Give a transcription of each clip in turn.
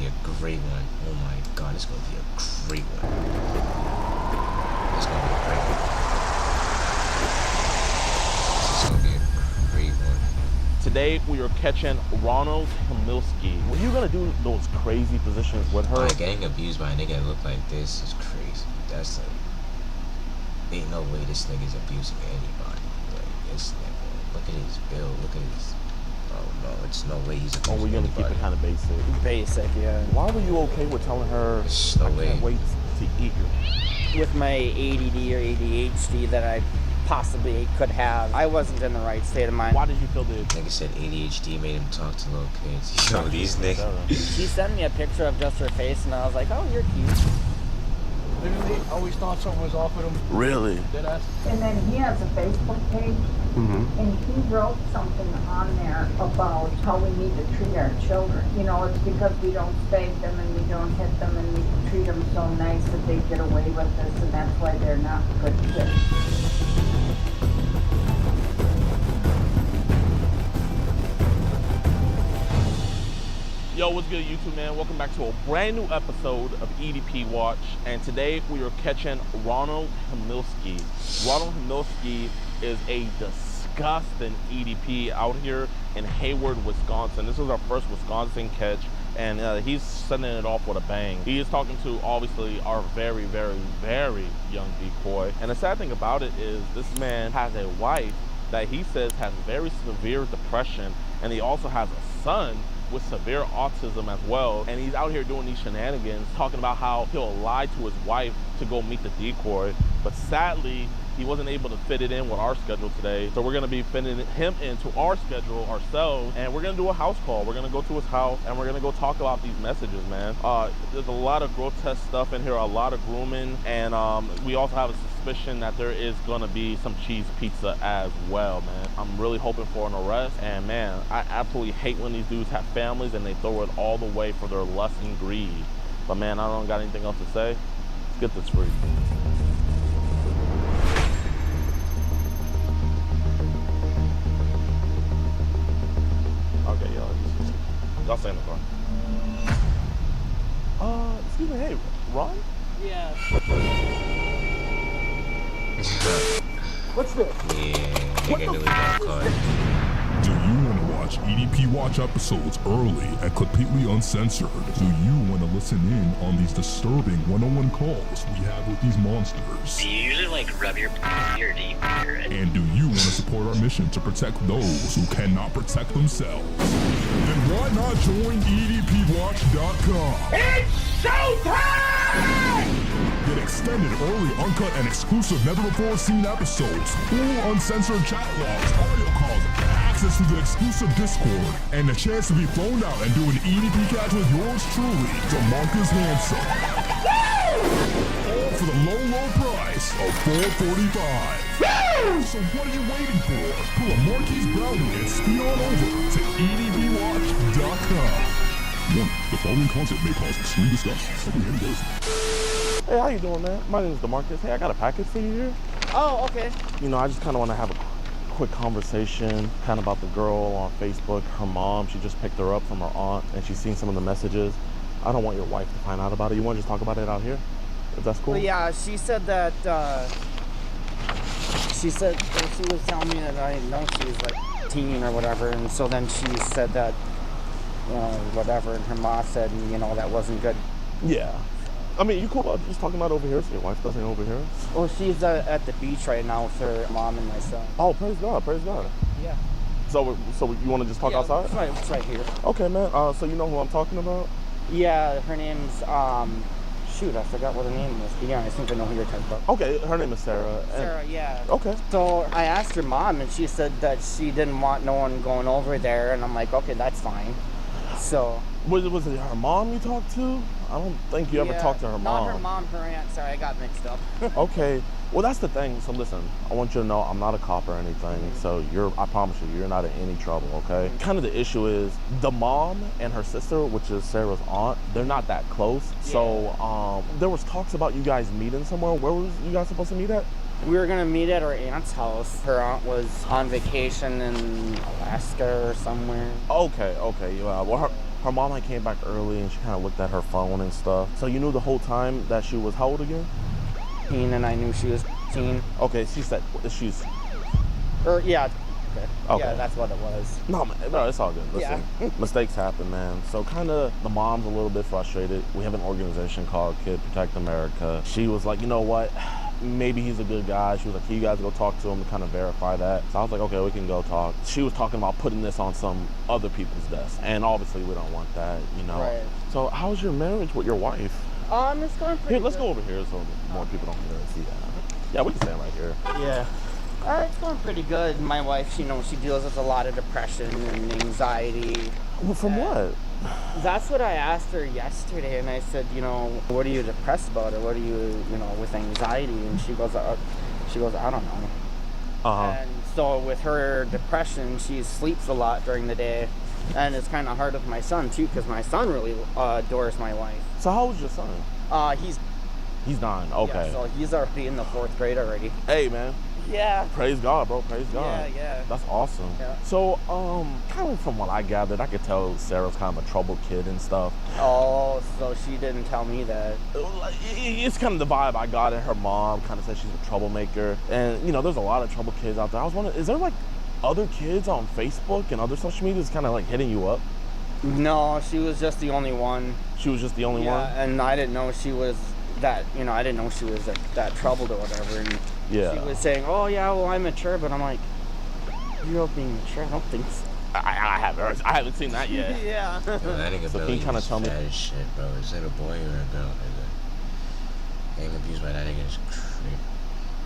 a great one. Oh my god, it's gonna be a great one. It's gonna be a great one. This is gonna be a great one. Today we are catching Ronald Hamilski. Were you gonna do those crazy positions with her? Like getting abused by a nigga that look like this is crazy. That's like, ain't no way this nigga's abusing anybody. Like this nigga, look at his build, look at his. Oh no, it's no way he's abusing Oh, we're gonna anybody. keep it kind of basic. Basic, yeah. Why were you okay with telling her, There's no I way. can't wait to eat you? With my ADD or ADHD that I possibly could have, I wasn't in the right state of mind. Why did you feel the... Nigga said ADHD made him talk to little kids. Yo, these niggas. She sent me a picture of just her face, and I was like, oh, you're cute. Literally, always thought something was off with him. Really? Deadass. And then he has a Facebook page, and he wrote something on there about how we need to treat our children. You know, it's because we don't spank them and we don't hit them and we treat them so nice that they get away with this, and that's why they're not good kids. Yo, what's good, YouTube, man? Welcome back to a brand new episode of EDP Watch, and today we are catching Ronald Hamilski. Ronald Hamilski is a disgusting EDP out here in Hayward, Wisconsin. This is our first Wisconsin catch, and he's sending it off with a bang. He is talking to, obviously, our very, very, very young decoy, and the sad thing about it is this man has a wife that he says has very severe depression, and he also has a son with severe autism as well, and he's out here doing these shenanigans, talking about how he'll lie to his wife to go meet the decoy, but sadly he wasn't able to fit it in with our schedule today, so we're going to be fitting him into our schedule ourselves, and we're going to do a house call. We're going to go to his house and we're going to go talk about these messages, man. There's a lot of grotesque stuff in here, a lot of grooming, and we also have a suspicion that there is going to be some cheese pizza as well, man. I'm really hoping for an arrest, and man, I absolutely hate when these dudes have families and they throw it all the way for their lust and greed. But man, I don't got anything else to say. Let's get this free. Okay, y'all stay in the car. Excuse me, hey, Ron? Yeah. What's this? Yeah, nigga really got caught. Do you want to watch EDP Watch episodes early and completely uncensored? Do you want to listen in on these disturbing one-on-one calls we have with these monsters? Do you usually like rub your or do you And do you want to support our mission to protect those who cannot protect themselves? Then why not join EDPWatch.com? It's showtime! Get extended, early, uncut, and exclusive never-before-seen episodes, full uncensored chat logs, audio calls, access to the exclusive Discord, and the chance to be flown out and do an EDP catch with yours truly, DeMarcus Hanson. All for the low, low price of $4.45. So what are you waiting for? Pull a Marquise Brownie and speed on over to EDPWatch.com. Warning, the following content may cause extreme disgust. Open hand goes. Hey, how you doing, man? My name is DeMarcus. Hey, I got a package for you here. Oh, okay. You know, I just kind of want to have a quick conversation kind of about the girl on Facebook. Her mom, she just picked her up from her aunt, and she's seen some of the messages. I don't want your wife to find out about it. You want to just talk about it out here? If that's cool? Well, yeah, she said that, she was telling me that I didn't know she was like teen or whatever, and so then she said that, whatever, and her mom said, you know, that wasn't good. Yeah. I mean, you cool about just talking about over here so your wife doesn't overhear us? Well, she's at the beach right now with her mom and my son. Oh, praise God, praise God. Yeah. So you want to just talk Yeah, outside? It's right here. Okay, man. So you know who I'm talking about? Yeah, her name's, shoot, I forgot what her name was. Yeah, I think I know who you're talking about. Okay, her name is Sarah. And, Sarah, yeah. Okay. So I asked her mom, and she said that she didn't want no one going over there, and I'm like, okay, that's fine. So. Was it her mom you talked to? I don't think you ever talked to her mom. Not her mom, her aunt. Sorry, I got mixed up. Okay. Well, that's the thing. So listen, I want you to know I'm not a cop or anything. So I promise you, you're not in any trouble, okay? Kind of the issue is the mom and her sister, which is Sarah's aunt, they're not that close. Yeah. So there was talks about you guys meeting somewhere. Where was you guys supposed to meet at? We were gonna meet at her aunt's house. Her aunt was on vacation in Alaska or somewhere. Okay. Well, her mom like came back early and she kind of looked at her phone and stuff. So you knew the whole time that she was how old again? And I knew she was 18. Okay, she said she's. Or yeah. Okay. Yeah, that's what it was. No, man, no, it's all good. Listen, mistakes happen, man. So kind of the mom's a little bit frustrated. We have an organization called Kid Protect America. She was like, you know what? Maybe he's a good guy. She was like, can you guys go talk to him to kind of verify that? So I was like, okay, we can go talk. She was talking about putting this on some other people's desk. And obviously we don't want that, you know. Right. So how's your marriage with your wife? It's going pretty Here, let's good. go over here so more people don't get to see that. Yeah, we can stand right here. Yeah. It's going pretty good. My wife, she deals with a lot of depression and anxiety. Well, from what? That's what I asked her yesterday, and I said, what are you depressed about, or what are you, with anxiety? And she goes, I don't know. And so with her depression, she sleeps a lot during the day, and it's kind of hard with my son too, because my son really adores my wife. So how old's your son? He's 9. Okay. Yeah, so he's already in the 4th grade already. Hey, man. Yeah. Praise God, bro. Praise God. Yeah. That's awesome. Yeah. So, kind of from what I gathered, I could tell Sarah's kind of a troubled kid and stuff. Oh, so she didn't tell me that. It's kind of the vibe I got at her mom. Kind of said she's a troublemaker. And, there's a lot of troubled kids out there. I was wondering, is there like other kids on Facebook and other social media that's kind of like hitting you up? No, she was just the only one. She was just the only one? Yeah, and I didn't know she was that, I didn't know she was that troubled or whatever. And yeah. She was saying, oh yeah, well I'm mature, but I'm like, you're being mature? I don't think so. I haven't seen that yet. Yeah. Yo, that nigga So can Billy you kind of is tell me? fat as shit, bro. Is it a boy or a girl, nigga? Getting abused by that nigga is crazy.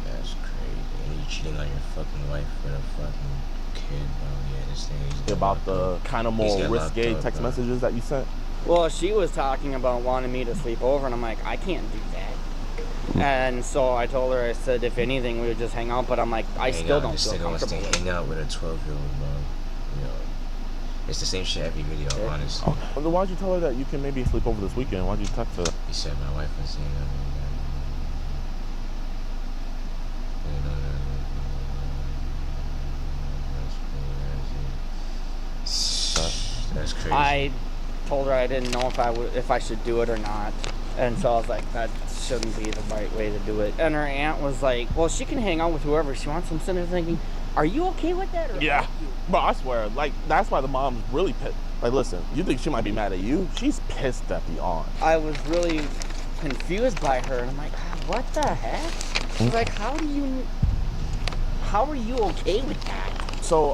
That's crazy. And you cheating on your fucking wife with a fucking kid, bro. Yeah, this thing is About the kind of more risque text messages that you sent? Well, she was talking about wanting me to sleep over, and I'm like, I can't do that. And so I told her, I said, if anything, we would just hang out. But I'm like, I still don't feel comfortable. This nigga wants to hang out with a 12-year-old, bro. It's the same shit every video, honestly. Okay. Well, why'd you tell her that you can maybe sleep over this weekend? Why'd you text her? He said my wife was saying that's crazy. I told her I didn't know if I should do it or not. And so I was like, that shouldn't be the right way to do it. And her aunt was like, well, she can hang out with whoever she wants. I'm sitting there thinking, are you okay with that? Or Yeah. Bro, I swear, like, that's why the mom's really pissed. Like, listen, you think she might be mad at you? She's pissed at the aunt. I was really confused by her, and I'm like, what the heck? She's like, how are you okay with that? So,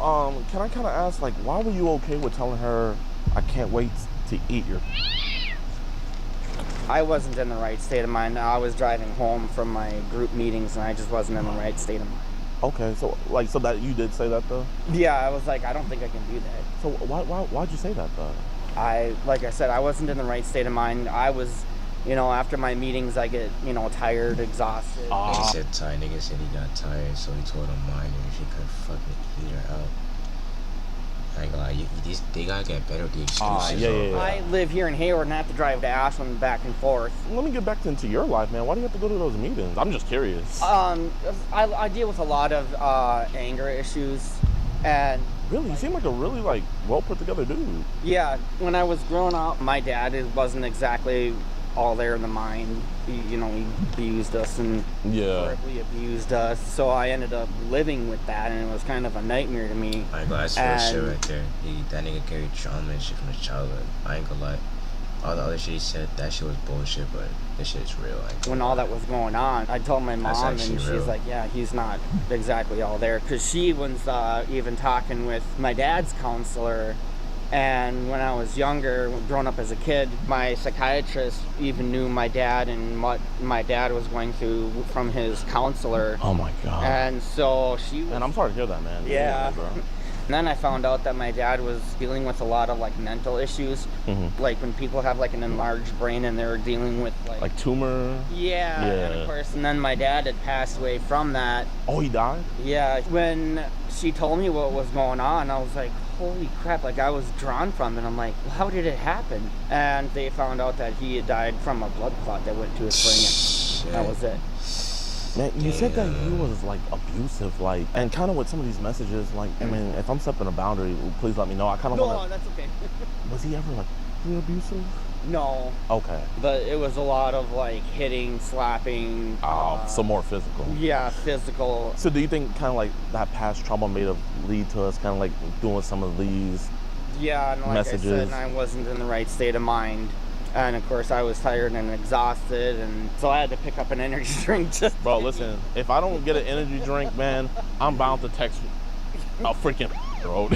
can I kind of ask, like, why were you okay with telling her, I can't wait to eat your... I wasn't in the right state of mind. I was driving home from my group meetings, and I just wasn't in the right state of mind. Okay, so so that you did say that though? Yeah, I was like, I don't think I can do that. So why'd you say that though? Like I said, I wasn't in the right state of mind. I was, after my meetings, I get, tired, exhausted. Nigga said tired. Nigga said he got tired, so he told her mine and she could fucking heat her out. I ain't gonna lie, they gotta get better with the excuses. Yeah. I live here in Hayward and I have to drive to Ashland back and forth. Let me get back into your life, man. Why do you have to go to those meetings? I'm just curious. I deal with a lot of anger issues, and really, you seem like a really well put together dude. Yeah, when I was growing up, my dad wasn't exactly all there in the mind. He abused us and horribly abused us. So I ended up living with that, and it was kind of a nightmare to me. I ain't gonna lie, that's real shit right there. That nigga carried trauma and shit from his childhood. I ain't gonna lie. All the other shit he said, that shit was bullshit, but this shit is real. When all that was going on, I told my mom, and she's real. like, yeah, he's not exactly all there. Because she was even talking with my dad's counselor. And when I was younger, growing up as a kid, my psychiatrist even knew my dad and what my dad was going through from his counselor. Oh my God. And so she was... And I'm sorry to hear that, man. Yeah. Bro. And then I found out that my dad was dealing with a lot of mental issues. Mm-hmm. Like when people have an enlarged brain and they're dealing with like tumor. Yeah. And of course, and then my dad had passed away from that. Oh, he died? Yeah. When she told me what was going on, I was like, holy crap, I was drawn from it. I'm like, well, how did it happen? And they found out that he had died from a blood clot that went to his brain. That was it. Man, you said that he was abusive, and kind of with some of these messages, I mean, if I'm stepping a boundary, please let me know. I kind of want to. No, that's okay. Was he ever physically abusive? No, Okay. but it was a lot of like hitting, slapping. So more physical. Yeah, physical. So do you think kind of like that past trauma may have lead to us kind of like doing some of these? Yeah, and like I Messages. said, I wasn't in the right state of mind. And of course, I was tired and exhausted, and so I had to pick up an energy drink just. Bro, listen, if I don't get an energy drink, man, I'm bound to text a freaking bro.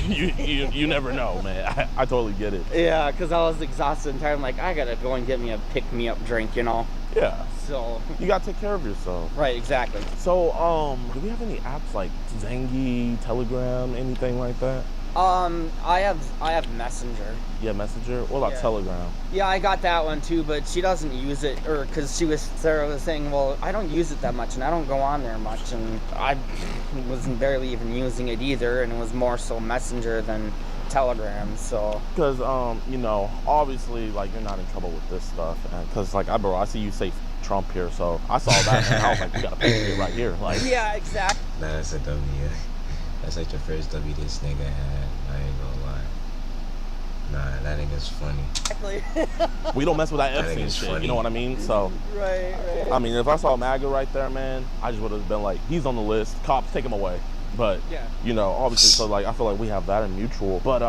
You never know, man. I totally get it. Yeah, because I was exhausted and tired. I'm like, I gotta go and get me a pick-me-up drink, you know? Yeah. So. You gotta take care of yourself. Right, exactly. So, do we have any apps like Zengi, Telegram, anything like that? I have Messenger. Yeah, Messenger. What about Yeah. Telegram? Yeah, I got that one too, but she doesn't use it, or because Sarah was saying, well, I don't use it that much, and I don't go on there much, and I wasn't barely even using it either, and it was more so Messenger than Telegram, so. Because, you know, obviously, like, you're not in trouble with this stuff. Because, like, I see you say Trump here, so I saw that, and I was like, we got a picture right here. Like, Yeah, exactly. Nah, that's a W, yeah. That's like the first W this nigga had. I ain't gonna lie. Nah, that nigga's funny. Exactly. we don't mess with that That Epstein nigga's shit, funny. you know what I mean? So, right. I mean, if I saw MAGA right there, man, I just would have been like, he's on the list. Cops, take him away. But, Yeah. you know, obviously, so, like, I feel like we have that in mutual. But,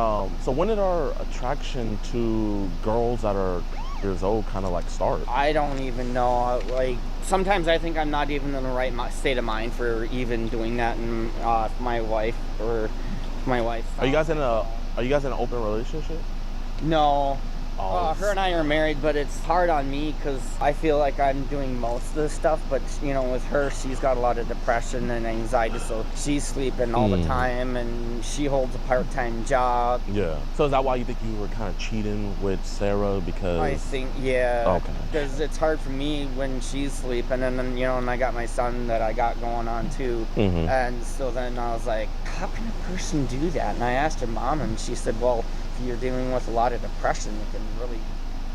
so when did our attraction to girls that are years old kind of, like, start? I don't even know. Like, sometimes I think I'm not even in the right state of mind for even doing that, and my wife. Are you guys in an open relationship? No. Oh, Her and I are married, but it's hard on me because I feel like I'm doing most of the stuff. But you know, with her, she's got a lot of depression and anxiety, so she's sleeping all the time, and she holds a part-time job. Yeah. So is that why you think you were kind of cheating with Sarah? Because I think, yeah. Okay. Because it's hard for me when she's sleeping, and then you know, and I got my son that I got going on too, Mhm. and so then I was like, how can a person do that? And I asked her mom, and she said, well, if you're dealing with a lot of depression, it can really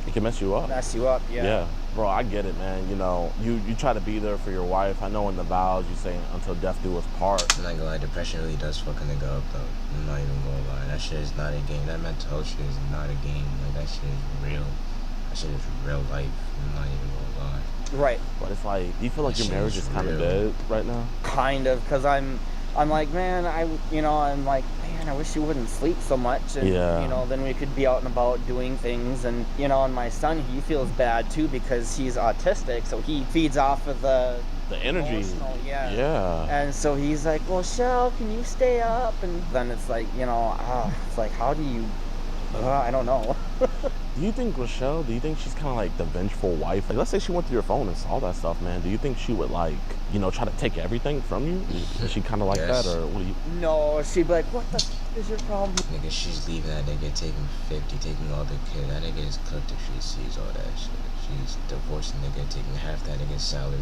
it can mess you up. mess you up. Yeah, bro, I get it, man. You know, you try to be there for your wife. I know in the vows you say until death do us part. I'm not gonna lie, depression really does fuck a nigga up though. I'm not even gonna lie. That shit is not a game. That mental health shit is not a game. Like that shit is real. That shit is real life. I'm not even gonna lie. Right. But it's like, do you feel like That your shit marriage is is kind of real. dead right now? Kind of, because I'm like, man, I'm like, man, I wish you wouldn't sleep so much, and Yeah. you know, then we could be out and about doing things, and you know, and my son, he feels bad too because he's autistic, so he feeds off of the energy. emotional, yeah. Yeah. And so he's like, well, Shell, can you stay up? And then it's like, you know, it's like, how do you? I don't know. Do you think Rochelle, do you think she's kind of like the vengeful wife? Like, let's say she went through your phone and saw that stuff, man. Do you think she would, like, you know, try to take everything from you? Is she kind of like Yes. that, or what do you? No, she'd be like, what the is your problem? Nigga, she's leaving that nigga, taking 50, taking all the kid. That nigga is cooked if she sees all that shit. She's divorced the nigga, taking half that nigga's salary.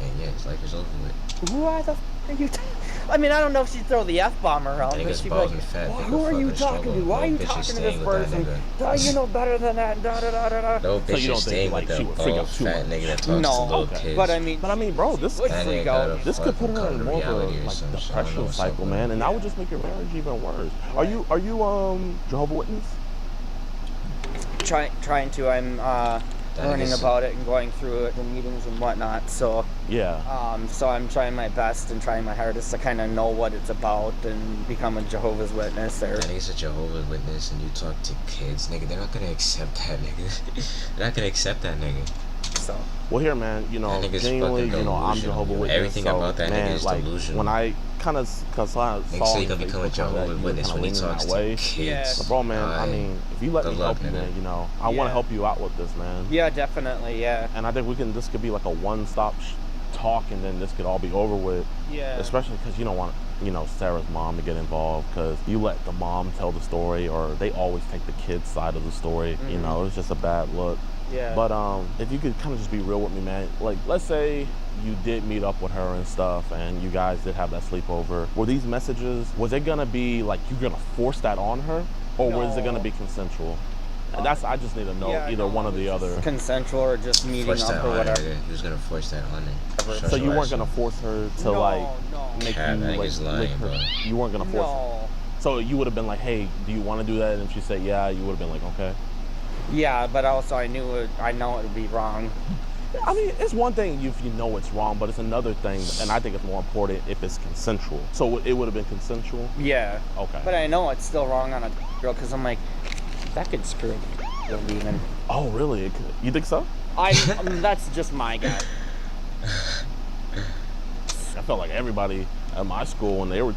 And yeah, his life is over with. Why the f are you? I mean, I don't know if she'd throw the F-bomb around, That but nigga's she'd be bald like, and fat. well, Pick a who are you fucking talking to? struggle. Why are you No bitch is talking to this staying with that person? nigga. You know better than that, da da da da da. No bitch So you don't is think, staying like, with she that would freak bald out too fat much? nigga that talks No, to little okay. kids. But I mean, bro, this would That freak ain't out. gotta this could put her fucking in more of a reality or like some shit. I don't know depression what's cycle, up with man, her. and that would just make your marriage even worse. Are you Jehovah's Witness? Trying to. I'm learning is- about it and going through it, the meetings and whatnot. So, Yeah. so I'm trying my best and trying my hardest to kind of know what it's about and become a Jehovah's Witness. Or That nigga's a Jehovah's Witness and you talk to kids, nigga, they're not gonna accept that nigga. They're not gonna accept that nigga. so. Well, here, man, you know, That nigga's genuinely, fucking you know, I'm delusional, Jehovah's yo. Witness. Everything so, about that nigga man, is like, delusional. when I kind of saw Nigga say on he gonna become a Facebook Jehovah's that you were Witness kinda when he leaning talks that to way. kids. Yeah. So, bro, man, I Alright. mean, if you let me Good help luck, you, nigga. man, you know, I want Yeah. to help you out with this, man. Yeah, definitely. Yeah. And I think this could be like a one-stop talk, and then this could all be over with. Yeah. Especially because you don't want, you know, Sarah's mom to get involved, because you let the mom tell the story, or they always take the kid's side of the story. You know, it's just a bad look. Yeah. But if you could kind of just be real with me, man. Like, let's say you did meet up with her and stuff, and you guys did have that sleepover. Were these messages, was it gonna be like you're gonna force that on her, or was it No. gonna be consensual? And I just need to know Yeah, either no, one or it the was other. just consensual or just meeting Force up that or on her, whatever. nigga. He was gonna force that on her. So you Shut weren't your gonna ass force her to No, like no. make Cat, you that like nigga's lick lying, her. bro. You weren't gonna force her. No. So you would have been like, hey, do you want to do that? And if she said yeah, you would have been like, okay. Yeah, but also I know it would be wrong. I mean, it's one thing if you know it's wrong, but it's another thing, and I think it's more important if it's consensual. So it would have been consensual? Yeah. Okay. But I know it's still wrong on a girl because I'm like, that could screw a demon. Oh, really? It could. You think so? That's just my guy. I felt like everybody at my school, when they were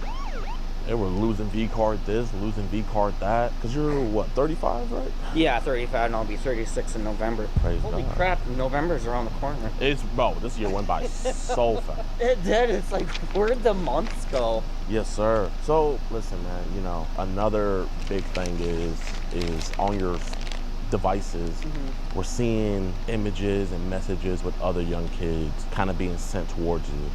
losing V card this, losing V card that. Because you're, what, 35, right? Yeah, 35, and I'll be 36 in November. Praise Holy God. crap, November's around the corner. Bro, this year went by so fast. It did. It's like, where'd the months go? Yes, sir. So, listen, man, you know, another big thing is on your devices, we're seeing images and messages with other young kids kind of being sent towards you.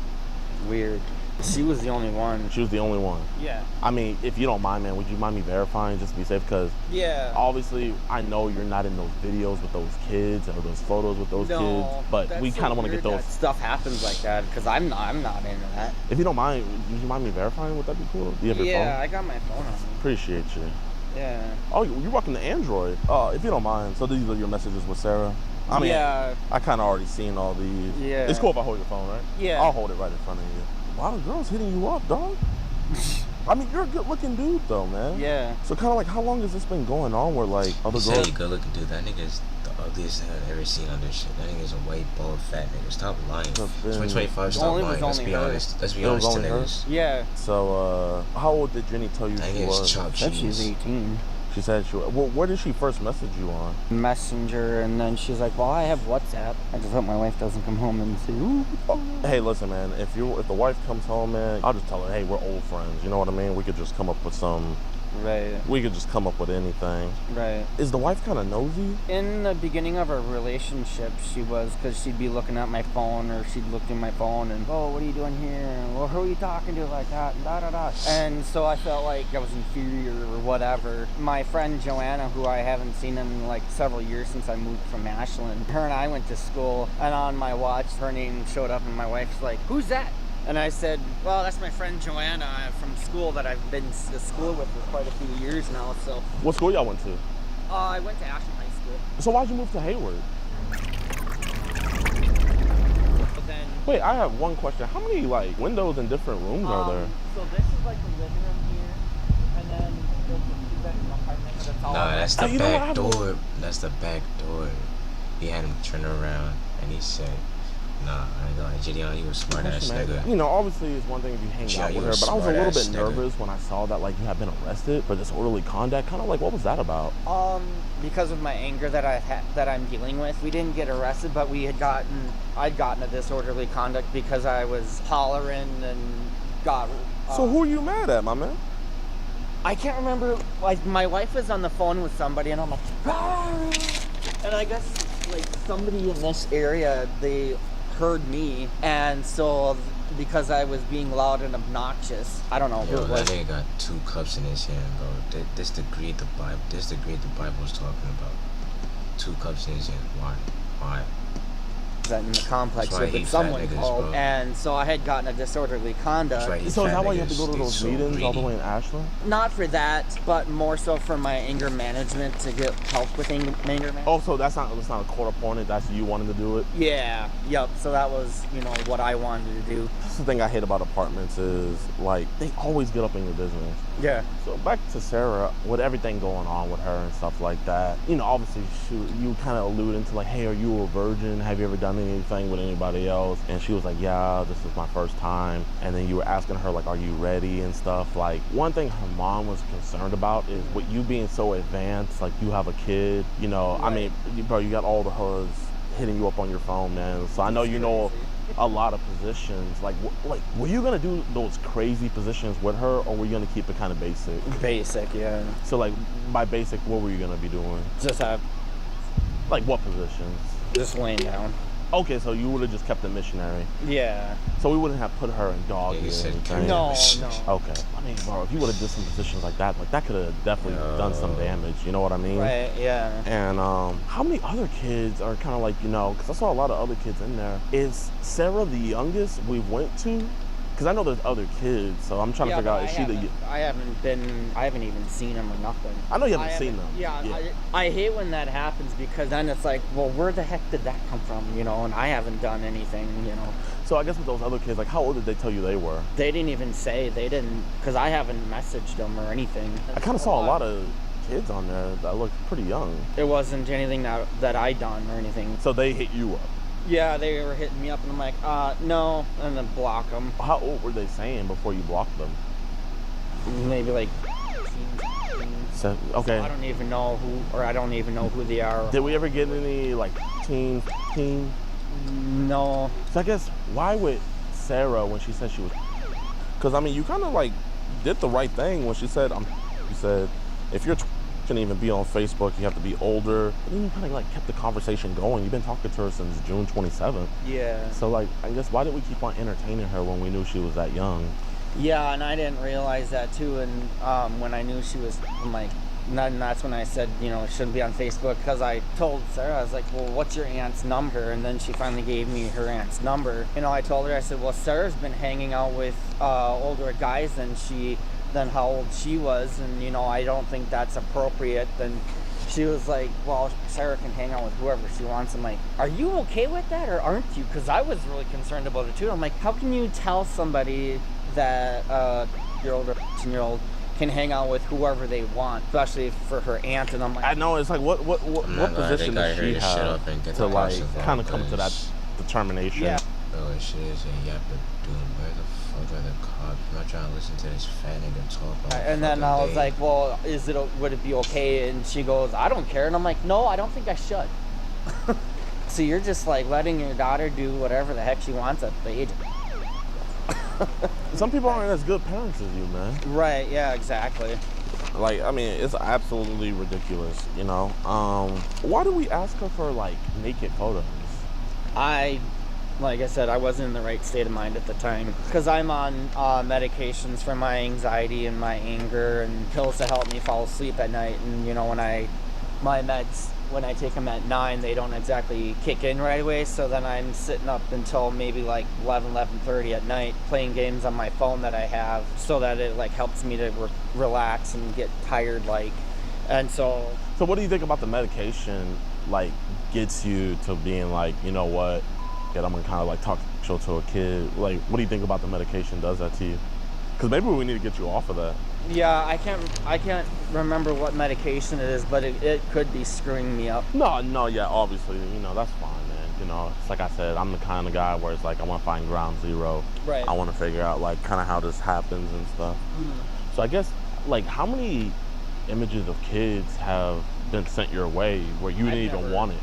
Weird. She was the only one. She was the only one. Yeah. I mean, if you don't mind, man, would you mind me verifying just to be safe? Because obviously, I know you're not in those videos with those kids or those photos with those kids, but we kind of want to get those. Stuff happens like that because I'm not into that. If you don't mind, would you mind me verifying? Would that be cool? Do you have your phone? Yeah, I got my phone on me. Appreciate you. Yeah. Oh, you're rocking the Android. If you don't mind, so these are your messages with Sarah. I mean, yeah. I kind of already seen all these. Yeah. It's cool if I hold your phone, right? Yeah. I'll hold it right in front of you. A lot of girls hitting you up, dog. I mean, you're a good-looking dude, though, man. Yeah. So kind of like, how long has this been going on where, like, other You say girls... you good-looking dude. That nigga's the ugliest I've ever seen on this shit. That nigga's a white, bald, fat nigga. Stop lying. 2025, stop lying. Let's be honest. Let's be honest to niggas. Yeah. So, how old did Jenny tell you That she nigga's was? chopped Said she's cheese. 18. She said she was... Well, where did she first message you on? Messenger, and then she's like, well, I have WhatsApp. I just hope my wife doesn't come home and say, ooh. Hey, listen, man. If the wife comes home, man, I'll just tell her, hey, we're old friends. You know what I mean? We could just come up with some... Right. We could just come up with anything. Right. Is the wife kind of nosy? In the beginning of our relationship, she was, because she'd be looking at my phone, or she'd look in my phone and, oh, what are you doing here? Well, who are you talking to like that? And da-da-da. And so I felt like I was inferior or whatever. My friend Joanna, who I haven't seen in like several years since I moved from Ashland, her and I went to school, and on my watch, her name showed up, and my wife's like, who's that? And I said, well, that's my friend Joanna from school that I've been to school with for quite a few years now, so. What school y'all went to? I went to Ashland High School. So why'd you move to Hayward? But then, Wait, I have one question. How many, like, windows in different rooms are there? so this is like the living room here, and then there's a two-bedroom apartment that's all. Nah, that's the you know what, I back have door. That's the back door. He had him turn around and he said, nah, I ain't gonna lie, Gideon, you a smart ass nigga. You know, obviously it's one thing if you hang Yeah, out you with her, a but I was a little smart-ass bit nigga. nervous when I saw that, like, you had been arrested for disorderly conduct. Kind of like, what was that about? Because of my anger that I'm dealing with, we didn't get arrested, but I'd gotten a disorderly conduct because I was hollering and got. So who are you mad at, my man? I can't remember. Like, my wife was on the phone with somebody, and I'm like, "Rah!" And I guess like somebody in this area, they heard me, and so because I was being loud and obnoxious, I don't know who Yo, it that was. nigga got 2 cups in his hand, bro. This the greed the Bible. This the greed the Bible's talking about. 2 cups in his hand. Why? That in the complex That's why with he someone fat niggas, called, bro. and so I had gotten a disorderly conduct. That's why he So is fat that why you have to niggas, go to they those so meetings all the greedy. way in Ashland? Not for that, but more so for my anger management, to get help with anger management. Oh, so that's not a court appointed. That's you wanting to do it. Yeah, yep. So that was, what I wanted to do. That's the thing I hate about apartments is, like, they always get up in your business. Yeah. So back to Sarah, with everything going on with her and stuff like that, obviously you kind of alluded to, like, hey, are you a virgin? Have you ever done anything with anybody else? And she was like, yeah, this is my first time. And then you were asking her, like, are you ready and stuff. Like, one thing her mom was concerned about is with you being so advanced, like, you have a kid, I mean, bro, you got all the hoes hitting you up on your phone, man. So I know you know a lot of positions. Like, were you gonna do those crazy positions with her, or were you gonna keep it kind of basic? Basic, yeah. So, like, by basic, what were you gonna be doing? Just Like, what positions? just laying down. Okay, so you would have just kept it missionary. Yeah. So we wouldn't have put her in dog Yeah, you year or said anything. No. Okay. I mean, bro, if you would have did some positions like that could have definitely done some damage. You know what I mean? Right. Yeah. And how many other kids are kind of like, because I saw a lot of other kids in there. Is Sarah the youngest we went to? Because I know there's other kids, so I'm trying to figure out, is she the... I haven't even seen them or nothing. I know you haven't seen them. Yeah. I hate when that happens, because then it's like, well, where the heck did that come from, you know, and I haven't done anything, you know. So I guess with those other kids, like, how old did they tell you they were? They didn't even say, because I haven't messaged them or anything. I kind of saw a lot of kids on there that looked pretty young. It wasn't anything that I done or anything. So they hit you up? Yeah, they were hitting me up, and I'm like, no, and then block them. How old were they saying before you blocked them? Maybe like 15. So, okay. So I don't even know who they are. Did we ever get any, like, teen? No. So I guess, why would Sarah, when she said she was... Because, I mean, you kind of, like, did the right thing when she said, you said, if you're shouldn't even be on Facebook, you have to be older. And then you kind of, like, kept the conversation going. You've been talking to her since June 27th. Yeah. So, like, I guess, why did we keep on entertaining her when we knew she was that young? Yeah, and I didn't realize that, too. And when I knew she was, I'm like, and that's when I said, you know, it shouldn't be on Facebook, because I told Sarah, I was like, well, what's your aunt's number? And then she finally gave me her aunt's number. You know, I told her, I said, well, Sarah's been hanging out with older guys than how old she was, and, you know, I don't think that's appropriate. Then she was like, well, Sarah can hang out with whoever she wants. I'm like, are you okay with that, or aren't you? Because I was really concerned about it, too. I'm like, how can you tell somebody that your older 10-year-old can hang out with whoever they want, especially for her aunt? And I'm like, I know, it's like, what position does she have to, like, kind of come to that determination? Yeah. Oh, shit is a yapper doing where the fuck are the cops? I'm not trying to listen to this fat nigga talk all and then I was like, well, would it be okay? And she goes, I don't care. And I'm like, no, I don't think I should. So you're just like letting your daughter do whatever the heck she wants at the age of... Some people aren't as good parents as you, man. Right, yeah, exactly. Like, I mean, it's absolutely ridiculous, you know? Why do we ask her for, like, naked photos? Like I said, I wasn't in the right state of mind at the time, because I'm on medications for my anxiety and my anger, and pills to help me fall asleep at night. And, you know, when I take them at 9, they don't exactly kick in right away. So then I'm sitting up until maybe like 11:30 at night playing games on my phone that I have, so that it, like, helps me to relax and get tired, like. And so what do you think about the medication, like, gets you to being like, you know what, I'm gonna kind of, like, talk show to a kid? Like, what do you think about the medication does that to you? Because maybe we need to get you off of that. Yeah, I can't remember what medication it is, but it could be screwing me up. No, yeah, obviously, you know, that's fine, man. You know, it's like I said, I'm the kind of guy where it's like, I want to find ground zero. Right. I want to figure out, like, kind of how this happens and stuff. Mm-hmm. So I guess, like, how many images of kids have been sent your way where you didn't even want it?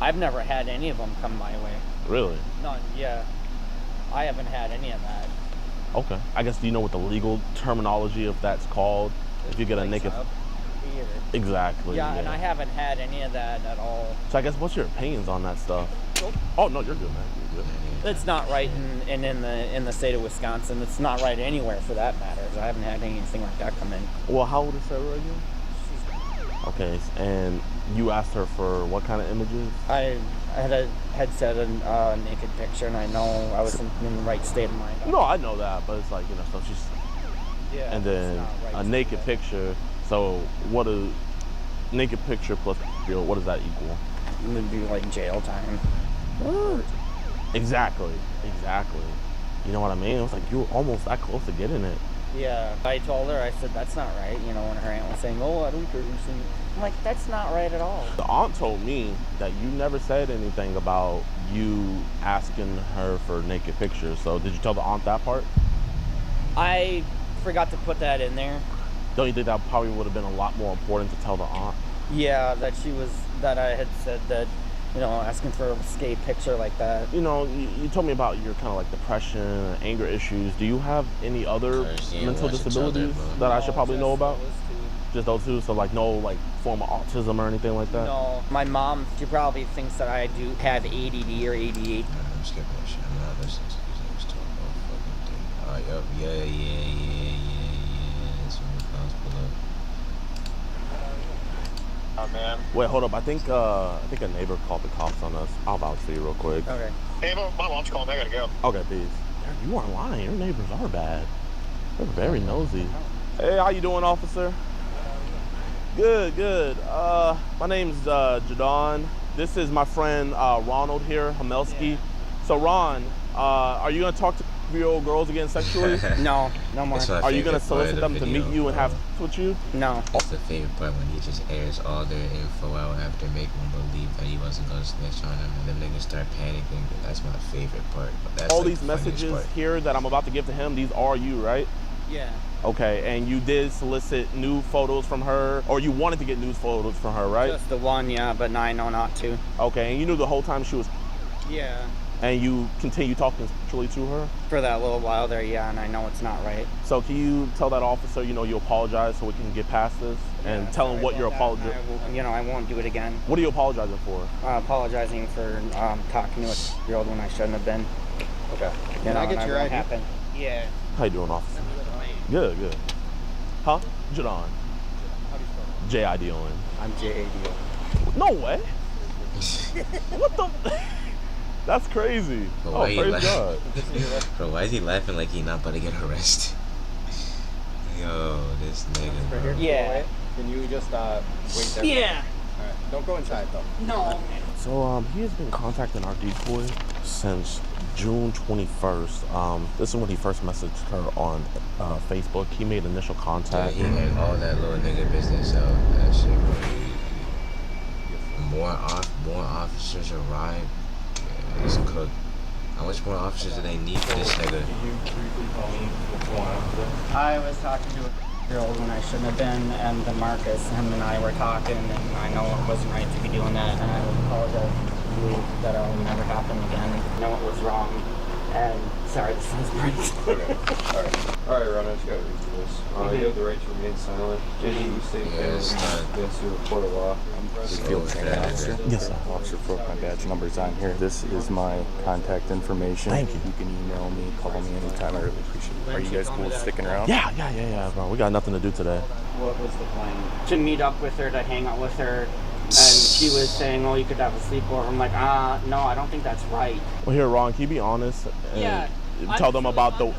I've never had any of them come my way. Really? None, yeah. I haven't had any of that. Okay. I guess, do you know what the legal terminology of that's called? If you get a naked... Exactly. Yeah, and I haven't had any of that at all. So I guess, what's your opinions on that stuff? Oh, no, you're good, man. You're good. It's not right in the state of Wisconsin. It's not right anywhere, for that matter. I haven't had anything like that come in. Well, how old is Sarah again? Okay, and you asked her for what kind of images? I had said a naked picture, and I know I was in the right state of mind. No, I know that, but it's like, you know, so she's... Yeah. And then a naked picture. So what a naked picture plus video, what does that equal? It would be like jail time. Exactly. You know what I mean? It was like, you were almost that close to getting it. Yeah. I told her, I said, that's not right. You know, when her aunt was saying, oh, I don't care. I'm like, that's not right at all. The aunt told me that you never said anything about you asking her for naked pictures. So did you tell the aunt that part? I forgot to put that in there. Don't you think that probably would have been a lot more important to tell the aunt? Yeah, that I had said that, you know, asking for a skate picture like that. You know, you told me about your kind of like depression, anger issues. Do you have any other mental disabilities that I should probably know about? Just those two? So, like, no, like, form of autism or anything like that? No. My mom, she probably thinks that I do have ADD or ADHD. I'm skipping that shit. I'm not listening to these niggas talk about fucking thing. Yup. Yeah. That's when the cops pull up. Oh, man. Wait, hold up. I think a neighbor called the cops on us. I'll vouch for you real quick. Okay. Hey, my mom's calling me. I gotta go. Okay, peace. You aren't lying. Your neighbors are bad. They're very nosy. Hey, how you doing, officer? Good, good. My name's Jadon. This is my friend Ronald here, Hamelski. So Ron, are you gonna talk to 3-year-old girls again sexually? No, no more. Are you gonna solicit them to meet you and have sex with you? No. That's the favorite part when he just airs all their info out after making them believe that he wasn't gonna snitch on them, and them niggas start panicking. That's my favorite part. That's All like these the funniest messages part. here that I'm about to give to him, these are you, right? Yeah. Okay, and you did solicit nude photos from her, or you wanted to get nude photos from her, right? Just the one, yeah, but now I know not to. Okay, and you knew the whole time she was, Yeah. and you continue talking sexually to her? For that little while there, yeah, and I know it's not right. So can you tell that officer, you apologize so we can get past this, and Yeah, tell him sorry what you're about that, apologizing? and I won't do it again. What are you apologizing for? Apologizing for talking to a 2-year-old when I shouldn't have been. Okay. You Can know, I get and your won't ID? happen. Yeah. How you doing, officer? Good, good. Huh? Jadon. How do you spell it? J-I-D-O-N. I'm J-A-D-O. No way. What the? That's crazy. But Oh, why you praise God. Bro, why is he laughing like he not about to get arrested? Yo, this nigga, Right here? bro. Yeah. Can you just wait there? Yeah. Alright. Don't go inside though. No. So he has been contacting our decoy since June 21st. This is when he first messaged her on Facebook. He made initial Yeah, contact. he had all that little nigga business out. That shit, bro. More officers arrived. Yeah, it's cooked. How much more officers do they need for this nigga? I was talking to a 2-year-old when I shouldn't have been, and then Marcus, him and I were talking, and I know it wasn't right to be doing that, and I would apologize to you that it'll never happen again. I know it was wrong, and sorry, this sounds pretty. Alright, Ron, I just gotta read through this. You have the right to remain silent. JD, you state Yeah, it's not- against your report of law. So bad. Yes, sir. Officer Brooke, my badge number's on here. This is my contact information. Thank you. You can email me, call me anytime. I really appreciate it. Are you guys cool with sticking around? Yeah, bro. We got nothing to do today. What was the plan? To meet up with her, to hang out with her, and she was saying, oh, you could have a sleepover. I'm like, no, I don't think that's right. Well, here, Ron, can you be honest and tell them about the?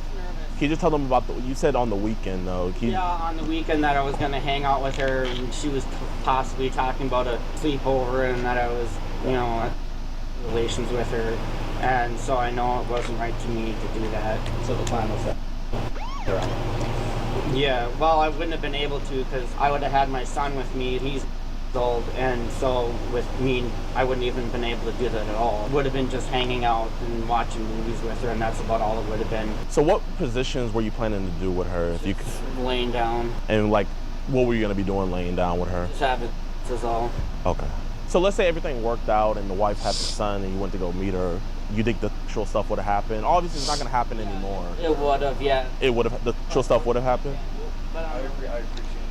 Can you just tell them about the? You said on the weekend though. Can you, Yeah, on the weekend that I was gonna hang out with her, and she was possibly talking about a sleepover, and that I was, at relations with her, and so I know it wasn't right to me to do that. So the plan was that. Yeah, well, I wouldn't have been able to because I would have had my son with me. He's old, and so with me, I wouldn't even been able to do that at all. It would have been just hanging out and watching movies with her, and that's about all it would have been. so what positions were you planning to do with her? If you could, Laying down, and like, what were you gonna be doing laying down with her? just having is all. Okay. So let's say everything worked out and the wife had the son and you went to go meet her. You think the actual stuff would have happened? Obviously, it's not gonna happen anymore. It would have, yeah. It would have. The actual stuff would have happened. But I appreciate it.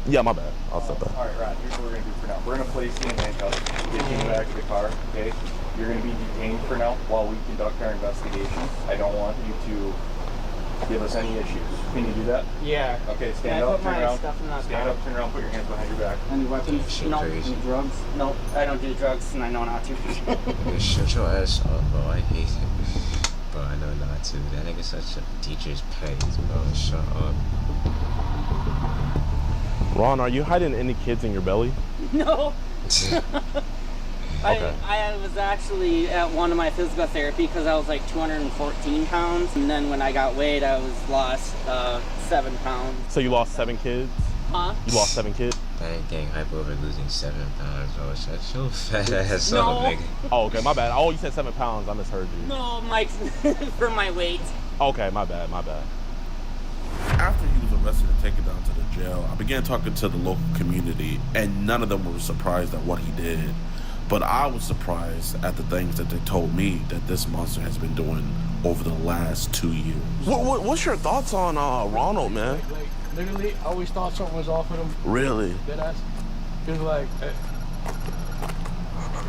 Yeah, my bad. I'll step back. All right, Rod, here's what we're going to do for now. We're going to place you in handcuffs, get you in the back of the car, okay? You're going to be detained for now while we conduct our investigation. I don't want you to give us any issues. Can you do that? yeah. Okay, Can stand I up, put turn my around. stuff in that Stand car? up, turn around, put your hands behind your back. Any weapons? Shit No. crazy. Any drugs? No, I don't do drugs, and I know not to. Yeah, shut your ass up, bro. I hate it. Bro, I know not to. That nigga's such a teacher's pet, bro. Shut up. Ron, are you hiding any kids in your belly? No. Okay. I was actually at one of my physical therapy because I was like 214 pounds, and then when I got weighed, I was lost 7 pounds. So you lost 7 kids? Huh? You lost 7 kids? I ain't getting hype over losing 7 pounds, bro. Shut your fat ass No. up, nigga. Oh, okay, my bad. Oh, you said 7 pounds. I misheard you. No, Mike, for my weight. Okay, my bad, my bad. After he was arrested and taken down to the jail, I began talking to the local community, and none of them were surprised at what he did. But I was surprised at the things that they told me that this monster has been doing over the last 2 years. What's your thoughts on Ronald, man? Like, literally, I always thought something was off with him. Really? Dead ass. Cause like,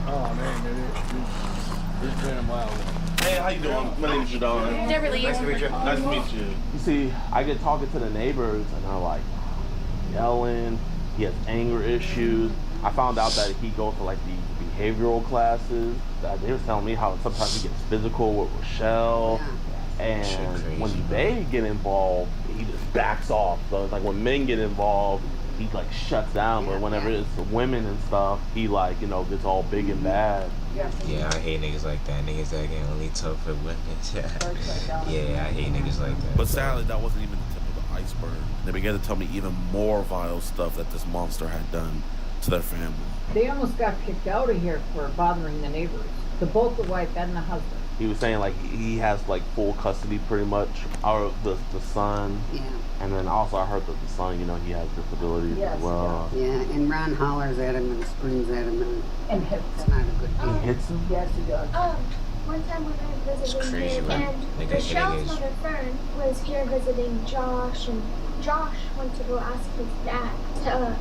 oh man, dude, it's been a while. Hey, how you doing? My name's Jadon. Beverly. Nice to meet you. Nice to meet you. You see, I get talking to the neighbors, and they're like yelling. He has anger issues. I found out that he goes to like these behavioral classes. That they were telling me how sometimes he gets physical with Rochelle. And when they get involved, he just backs off. So it's like when men get involved, he like shuts down. But whenever it's women and stuff, he like, you know, gets all big and bad. Yeah, I hate niggas like that. Niggas that can only talk for women. Yeah, I hate niggas like that. But sadly, that wasn't even the tip of the iceberg. They began to tell me even more vile stuff that this monster had done to their family. They almost got kicked out of here for bothering the neighbors. Both the wife and the husband. He was saying like he has like full custody pretty much of the son. Yeah. And then also I heard that the son, you know, he has disabilities as well. Yeah, and Ron hollers at him and screams at him and hits it's him. not a good thing. He hits him? Yes, he does. One time when I was visiting crazy, him, man. and Michelle's mother Fern was here visiting Josh, and Josh went to go ask his dad to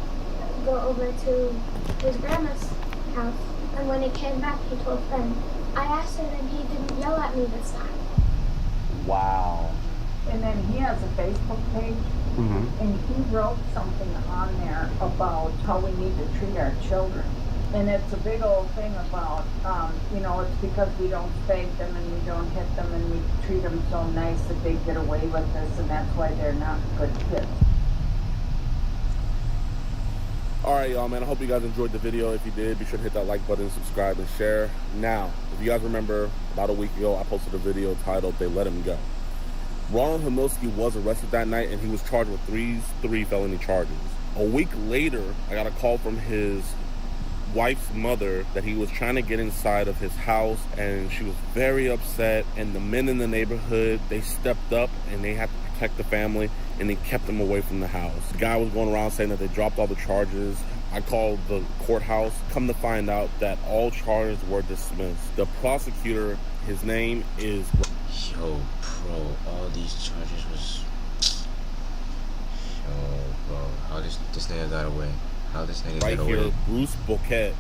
go over to his grandma's house. And when he came back, he told Fern. I asked him, and he didn't yell at me this time. Wow. And then he has a Facebook page, and he wrote something on there about how we need to treat our children. And it's a big old thing about, you know, it's because we don't spank them and we don't hit them and we treat them so nice that they get away with this, and that's why they're not good kids. Alright, y'all, man, I hope you guys enjoyed the video. If you did, be sure to hit that like button, subscribe, and share. Now, if you guys remember, about a week ago, I posted a video titled, They Let Him Go. Ronald Hamilski was arrested that night, and he was charged with three felony charges. A week later, I got a call from his wife's mother that he was trying to get inside of his house, and she was very upset, and the men in the neighborhood, they stepped up, and they had to protect the family, and they kept him away from the house. The guy was going around saying that they dropped all the charges. I called the courthouse. Come to find out that all charges were dismissed. The prosecutor, his name is... Yo, bro, all these charges was... Yo, bro, how this nigga got away? How this nigga right got here, away? Bruce Bouquet.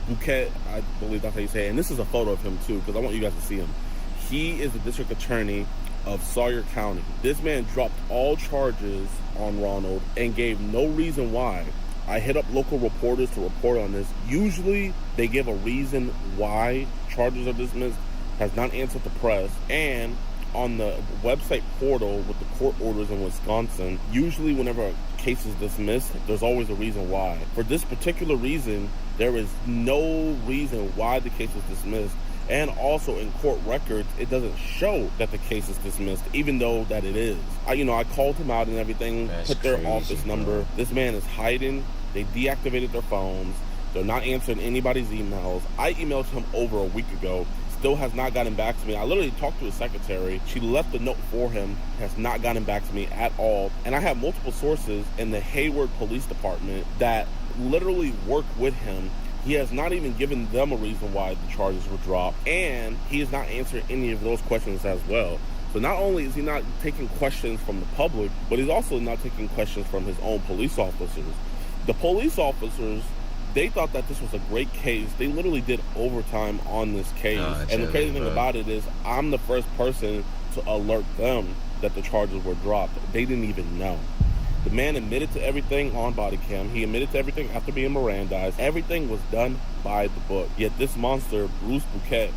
Bouquet, I believe that's how you say it. And this is a photo of him, too, because I want you guys to see him. He is the district attorney of Sawyer County. This man dropped all charges on Ronald and gave no reason why. I hit up local reporters to report on this. Usually, they give a reason why charges are dismissed. Has not answered the press. And on the website portal with the court orders in Wisconsin, usually whenever a case is dismissed, there's always a reason why. For this particular reason, there is no reason why the case was dismissed. And also in court records, it doesn't show that the case is dismissed, even though that it is. I called him out and everything, put their office number. This man is hiding. They deactivated their phones. They're not answering anybody's emails. I emailed him over a week ago. Still has not gotten back to me. I literally talked to his secretary. She left a note for him, has not gotten back to me at all. And I have multiple sources in the Hayward Police Department that literally work with him. He has not even given them a reason why the charges were dropped, and he has not answered any of those questions as well. So not only is he not taking questions from the public, but he's also not taking questions from his own police officers. The police officers, they thought that this was a great case. They literally did overtime on this case. And the crazy thing about it is I'm the first person to alert them that the charges were dropped. They didn't even know. The man admitted to everything on body cam. He admitted to everything after being Mirandized. Everything was done by the book. Yet this monster, Bruce Bouquet,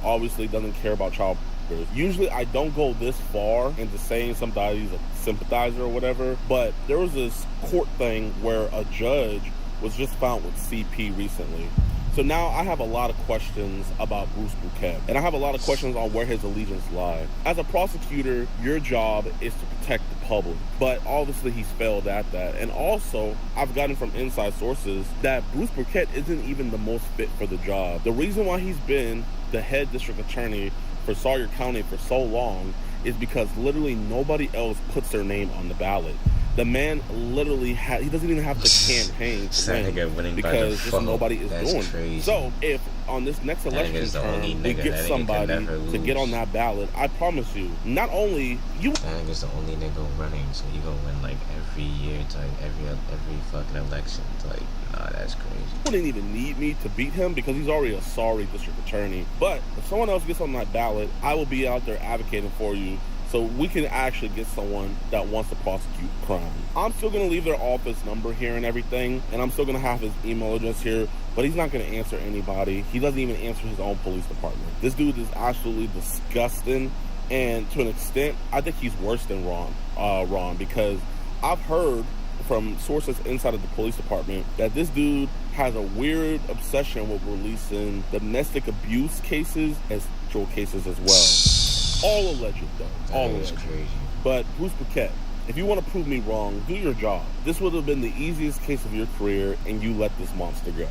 obviously doesn't care about child predators. Usually I don't go this far into saying somebody's a sympathizer or whatever, but there was this court thing where a judge was just found with CP recently. So now I have a lot of questions about Bruce Bouquet, and I have a lot of questions on where his allegiance lie. As a prosecutor, your job is to protect the public, but obviously he's failed at that. And also, I've gotten from inside sources that Bruce Bouquet isn't even the most fit for the job. The reason why he's been the head district attorney for Sawyer County for so long is because literally nobody else puts their name on the ballot. The man literally he doesn't even have to campaign to win because just nobody is doing it. So if on this next election term we get somebody to get on that ballot, I promise you, not only you. That nigga's the only nigga running, so you gonna win like every year, type every fucking election, like. Nah, that's crazy. You wouldn't even need me to beat him because he's already a sorry district attorney. But if someone else gets on that ballot, I will be out there advocating for you so we can actually get someone that wants to prosecute crime. I'm still going to leave their office number here and everything, and I'm still going to have his email address here, but he's not going to answer anybody. He doesn't even answer his own police department. This dude is absolutely disgusting, And to an extent, I think he's worse than Ron, because I've heard from sources inside of the police department that this dude has a weird obsession with releasing domestic abuse cases as sexual cases as well. All alleged, though. All alleged. Crazy. But Bruce Paquette, if you want to prove me wrong, do your job. This would have been the easiest case of your career, and you let this monster go.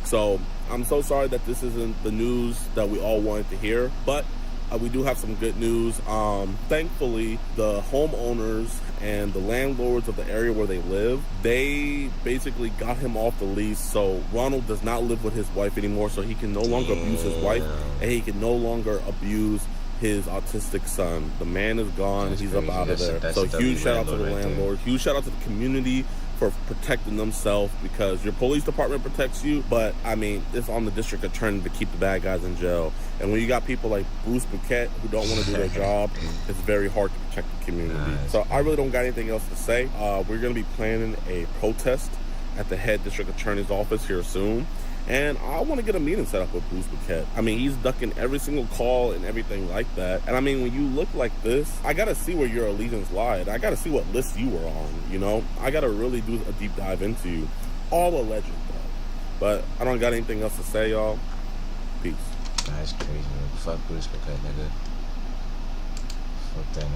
So I'm so sorry that this isn't the news that we all wanted to hear, but we do have some good news. Thankfully, the homeowners and the landlords of the area where they live, they basically got him off the lease. So Ronald does not live with his wife anymore, so he can no longer abuse his wife, and he can no longer abuse his autistic son. The man is gone. He's crazy. Up out of there. That's So a huge shout out to the landlord right landlord. Huge shout out to the community for protecting themselves, because your police department protects you, but I mean, it's on the district attorney to keep the bad guys in jail. And when you got people like Bruce Paquette who don't want to do their job, it's very hard to protect the community. Nice. So I really don't got anything else to say. We're going to be planning a protest at the head district attorney's office here soon. And I want to get a meeting set up with Bruce Paquette. I mean, he's ducking every single call and everything like that. And I mean, when you look like this, I got to see where your allegiance lied. I got to see what list you were on, you know? I got to really do a deep dive into you. All alleged, though. But I don't got anything else to say, y'all. Peace. That's crazy, man. Fuck Bruce Paquette, nigga. Fuck that nigga.